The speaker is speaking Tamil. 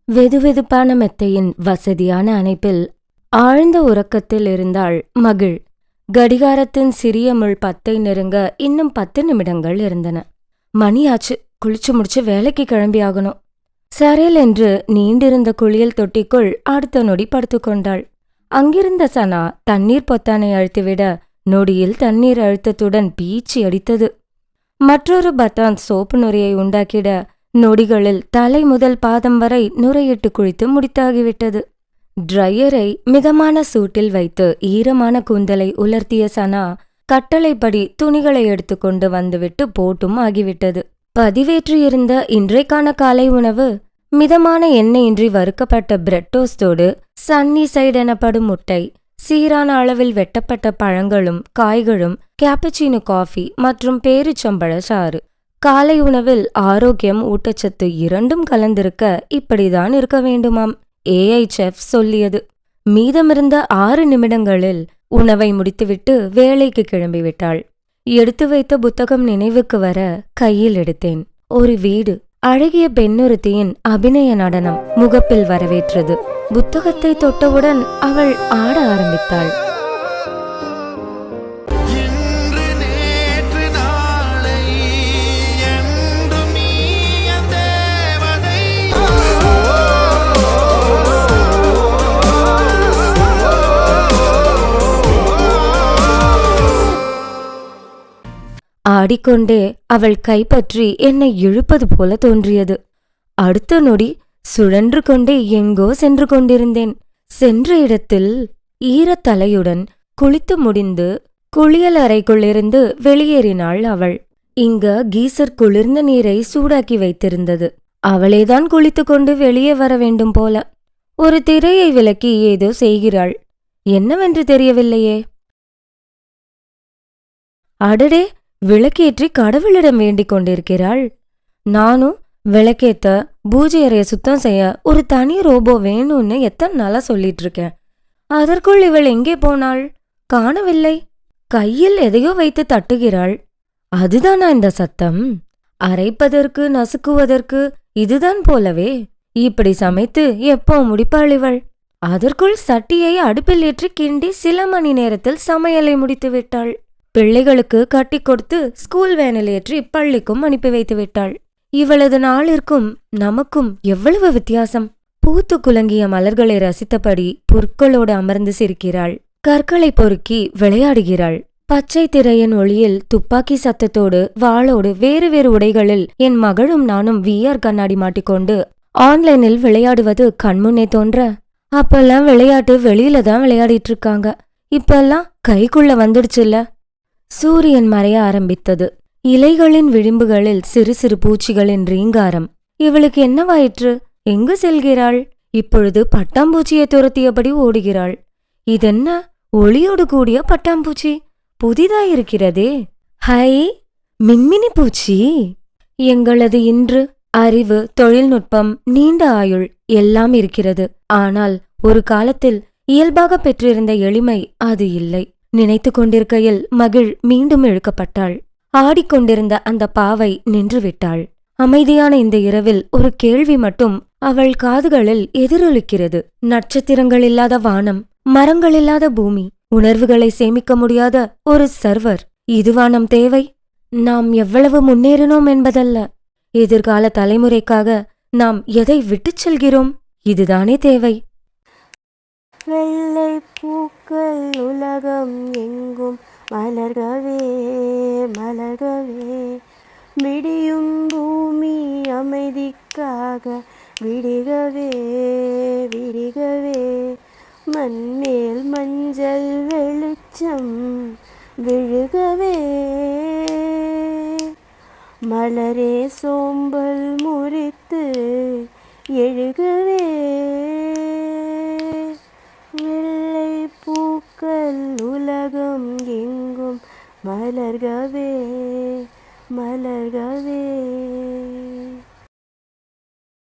வெதுவெதுப்பான மெத்தையின் வசதியான அணைப்பில் ஆழ்ந்த உறக்கத்தில் இருந்தாள் மகிழ். கடிகாரத்தின் சிறிய முள் 10 நெருங்க இன்னும் 10 நிமிடங்கள் இருந்தன. மணியாச்சு, குளிச்சு முடிச்சு வேலைக்கு கிளம்பியாகணும். சரேல் என்று நீண்டிருந்த குளியல் தொட்டிக்குள் அடுத்த நொடி படுத்துக்கொண்டாள். அங்கிருந்த சனா தண்ணீர் பொத்தானை அழுத்திவிட நொடியில் தண்ணீர் அழுத்தத்துடன் பீச்சி அடித்தது. மற்றொரு பட்டான் சோப்பு நுரையை உண்டாக்கிட நொடிகளில் தலை முதல் பாதம் வரை நுரையிட்டு குளித்து முடித்தாகிவிட்டது. ட்ரையரை மிதமான சூட்டில் வைத்து ஈரமான கூந்தலை உலர்த்திய சனா கட்டளைப்படி துணிகளை எடுத்துக்கொண்டு வந்துவிட்டு போட்டும் ஆகிவிட்டது. பதிவேற்றியிருந்த இன்றைக்கான காலை உணவு மிதமான எண்ணெயின்றி வறுக்கப்பட்ட பிரெட் டோஸ்டோடு சன்னி சைடு எனப்படும் முட்டை, சீரான அளவில் வெட்டப்பட்ட பழங்களும் காய்களும், கேப்பச்சினோ காஃபி மற்றும் பேரிச்சம்பழ சாறு. காலை உணவில் ஆரோக்கியம், ஊட்டச்சத்து இரண்டும் கலந்திருக்க இப்படிதான் இருக்க வேண்டுமாம், ஏஐ செஃப் சொல்லியது. மீதமிருந்த 6 நிமிடங்களில் உணவை முடித்துவிட்டு வேலைக்கு கிளம்பிவிட்டாள். எடுத்து வைத்த புத்தகம் நினைவுக்கு வர கையில் எடுத்தேன். ஒரு வீடு. அழகிய பெண்ணொருத்தியின் அபிநய நடனம் முகப்பில் வரவேற்றது. புத்தகத்தை தொட்டவுடன் அவள் ஆட ஆரம்பித்தாள். ஆடிக்கொண்டே அவள் கைப்பற்றி என்னை இழுப்பது போல தோன்றியது. அடுத்த நொடி சுழன்று கொண்டே எங்கோ சென்று கொண்டிருந்தேன். சென்ற இடத்தில் ஈரத்தலையுடன் குளித்து முடிந்து குளியல் அறைக்குள்ளிருந்து வெளியேறினாள் அவள். இங்க கீசர் குளிர்ந்த நீரை சூடாக்கி வைத்திருந்தது. அவளேதான் குளித்து கொண்டு வெளியே வர வேண்டும் போல. ஒரு திரையை விலக்கி ஏதோ செய்கிறாள். என்னவென்று தெரியவில்லையே. அடடே, விளக்கேற்றி கடவுளிடம் வேண்டிக் கொண்டிருக்கிறாள். நானும் விளக்கேத்த, பூஜை அறைய சுத்தம் செய்ய ஒரு தனி ரோபோ வேணும்னு எத்தனை நாளா சொல்லிட்டு இருக்கேன். அதற்குள் இவள் எங்கே போனாள்? காணவில்லை. கையில் எதையோ வைத்து தட்டுகிறாள். அதுதானா இந்த சத்தம்? அரைப்பதற்கு, நசுக்குவதற்கு இதுதான் போலவே. இப்படி சமைத்து எப்போ முடிப்பாள் இவள்? அதற்குள் சட்டியை அடுப்பில் ஏற்றி கிண்டி சில மணி நேரத்தில் சமையலை முடித்து விட்டாள். பிள்ளைகளுக்கு கட்டி கொடுத்து ஸ்கூல் வேனில் ஏற்றி பள்ளிக்கும் அனுப்பி வைத்து விட்டாள். இவளது நாளிற்கும் நமக்கும் எவ்வளவு வித்தியாசம்! பூத்து குலங்கிய மலர்களை ரசித்தபடி புற்களோடு அமர்ந்து சிரிக்கிறாள். கற்களை பொறுக்கி விளையாடுகிறாள். பச்சை திரையின் ஒளியில் துப்பாக்கி சத்தத்தோடு வாளோடு வேறு வேறு உடைகளில் என் மகளும் நானும் VR கண்ணாடி மாட்டிக்கொண்டு ஆன்லைனில் விளையாடுவது கண்முன்னே தோன்ற, அப்பெல்லாம் விளையாட்டு வெளியில தான் விளையாடிட்டு இருக்காங்க. இப்பெல்லாம் கைக்குள்ள வந்துடுச்சுல்ல. சூரியன் மறைய ஆரம்பித்தது. இலைகளின் விளிம்புகளில் சிறு சிறு பூச்சிகளின் ரீங்காரம். இவளுக்கு என்னவாயிற்று? எங்கு செல்கிறாள்? இப்பொழுது பட்டாம்பூச்சியை துரத்தியபடி ஓடுகிறாள். இதென்ன ஒளியோடு கூடிய பட்டாம்பூச்சி? புதிதாயிருக்கிறதே. ஹை, மின்மினி பூச்சி! எங்களது இன்று அறிவு, தொழில்நுட்பம், நீண்ட ஆயுள் எல்லாம் இருக்கிறது. ஆனால் ஒரு காலத்தில் இயல்பாக பெற்றிருந்த எளிமை அது இல்லை. நினைத்து கொண்டிருக்கையில் மகிழ் மீண்டும் இழுக்கப்பட்டாள். ஆடிக்கொண்டிருந்த அந்த பாவை நின்றுவிட்டாள். அமைதியான இந்த இரவில் ஒரு கேள்வி மட்டும் அவள் காதுகளில் எதிரொலிக்கிறது. நட்சத்திரங்கள் இல்லாத வானம், மரங்கள் இல்லாத பூமி, உணர்வுகளை சேமிக்க முடியாத ஒரு சர்வர், இதுவா நம் தேவை? நாம் எவ்வளவு முன்னேறினோம் என்பதல்ல, எதிர்கால தலைமுறைக்காக நாம் எதை விட்டுச் செல்கிறோம், இதுதானே தேவை. வெள்ளை பூக்கள் உலகம் எங்கும் மலர்கவே மலர்கவே, விடியும் பூமி அமைதிக்காக விடிகவே விடிகவே, மண்மேல் மஞ்சள் வெளிச்சம் விழுகவே, மலரே சோம்பல் முறித்து எழுகவே, வெள்ளை பூக்கள் உலகம் எங்கும் மலர்கவே மலர்கவே.